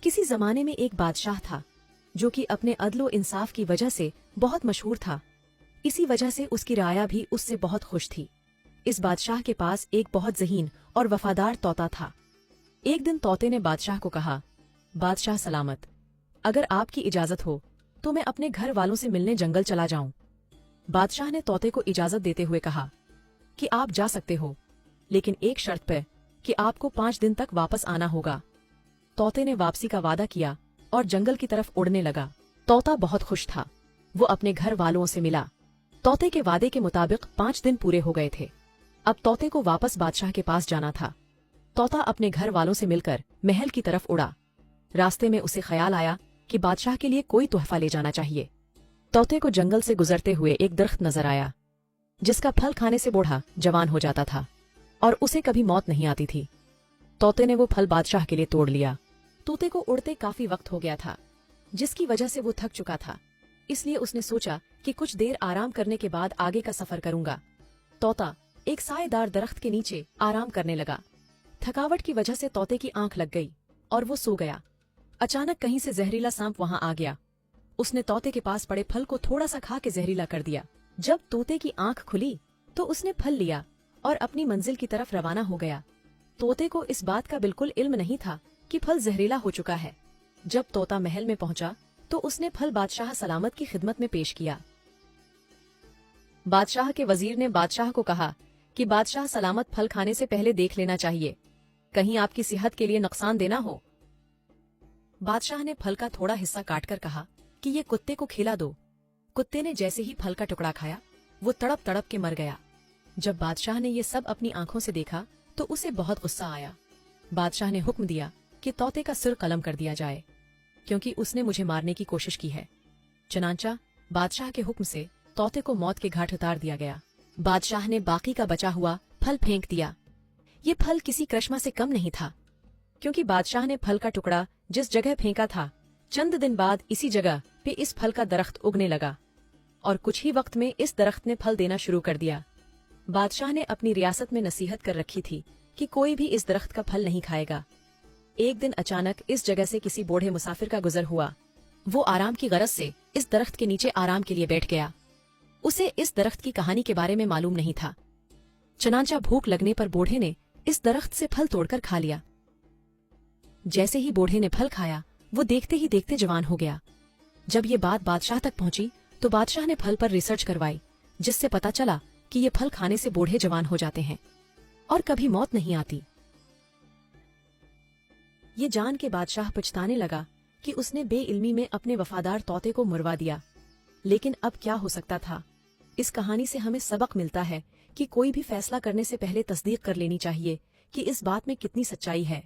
किसी जमाने में एक बादशाह था जो कि अपने अदलो इंसाफ की वजह से बहुत मशहूर था। इसी वजह से उसकी राया भी उससे बहुत खुश थी। इस बादशाह के पास एक बहुत ज़हीन और वफादार तोता था। एक दिन तोते ने बादशाह को कहा, बादशाह सलामत, अगर आपकी इजाज़त हो तो मैं अपने घर वालों से मिलने जंगल चला जाऊं। बादशाह ने तोते को इजाज़त देते हुए कहा कि आप जा सकते हो, लेकिन एक शर्त पे कि आपको 5 दिन तक वापस आना होगा। तोते ने वापसी का वादा किया और जंगल की तरफ उड़ने लगा। तोता बहुत खुश था। वो अपने घर वालों से मिला। तोते के वादे के मुताबिक 5 दिन पूरे हो गए थे। अब तोते को वापस बादशाह के पास जाना था। तोता अपने घर वालों से मिलकर महल की तरफ उड़ा। रास्ते में उसे ख्याल आया कि बादशाह के लिए कोई तोहफा ले जाना चाहिए। तोते को जंगल से गुजरते हुए एक दरख्त नजर आया जिसका फल खाने से बूढ़ा जवान हो जाता था और उसे कभी मौत नहीं आती थी। तोते ने वो फल बादशाह के लिए तोड़ लिया। तोते को उड़ते काफी वक्त हो गया था, जिसकी वजह से वो थक चुका था। इसलिए उसने सोचा कि कुछ देर आराम करने के बाद आगे का सफर करूंगा। तोता एक सायेदार दरख्त के नीचे आराम करने लगा। थकावट की वजह से तोते की आंख लग गई और वो सो गया। अचानक कहीं से जहरीला सांप वहां आ गया। उसने तोते के पास पड़े फल को थोड़ा सा खा के जहरीला कर दिया। जब तोते की आंख खुली तो उसने फल लिया और अपनी मंजिल की तरफ रवाना हो गया। तोते को इस बात का बिल्कुल इल्म नहीं था कि फल जहरीला हो चुका है। जब तोता महल में पहुंचा तो उसने फल बादशाह सलामत की खिदमत में पेश किया। बादशाह के वजीर ने बादशाह को कहा कि बादशाह सलामत फल खाने से पहले देख लेना चाहिए, कहीं आपकी सेहत के लिए नुकसान देना हो। बादशाह ने फल का थोड़ा हिस्सा काटकर कहा कि ये कुत्ते को खिला दो। कुत्ते ने जैसे ही फल का टुकड़ा खाया वो तड़प तड़प के मर गया। जब बादशाह ने ये सब अपनी आंखों से देखा तो उसे बहुत गुस्सा आया। बादशाह ने हुक्म दिया कि तोते का सिर कलम कर दिया जाए, क्योंकि उसने मुझे मारने की कोशिश की है। चनांचा बादशाह के हुक्म से तोते को मौत के घाट उतार दिया गया। बादशाह ने बाकी का बचा हुआ फल फेंक दिया। ये फल किसी करिश्मा से कम नहीं था, क्योंकि बादशाह ने फल का टुकड़ा जिस जगह फेंका था, चंद दिन बाद इसी जगह पे इस फल का दरख्त उगने लगा और कुछ ही वक्त में इस दरख्त ने फल देना शुरू कर दिया। बादशाह ने अपनी रियासत में नसीहत कर रखी थी कि कोई भी इस दरख्त का फल नहीं खाएगा। एक दिन अचानक इस जगह से किसी बूढ़े मुसाफिर का गुजर हुआ। वो आराम की गरज से इस दरख्त के नीचे आराम के लिए बैठ गया। उसे इस दरख्त की कहानी के बारे में मालूम नहीं था। चनांचा भूख लगने पर बूढ़े ने इस दरख्त से फल तोड़कर खा लिया। जैसे ही बूढ़े ने फल खाया वो देखते ही देखते जवान हो गया। जब ये बात बादशाह तक पहुंची तो बादशाह ने फल पर रिसर्च करवाई, जिससे पता चला कि ये फल खाने से बूढ़े जवान हो जाते हैं और कभी मौत नहीं आती। ये जान के बादशाह पछताने लगा कि उसने बेइल्मी में अपने वफादार तोते को मरवा दिया। लेकिन अब क्या हो सकता था। इस कहानी से हमें सबक मिलता है कि कोई भी फैसला करने से पहले तस्दीक कर लेनी चाहिए कि इस बात में कितनी सच्चाई है।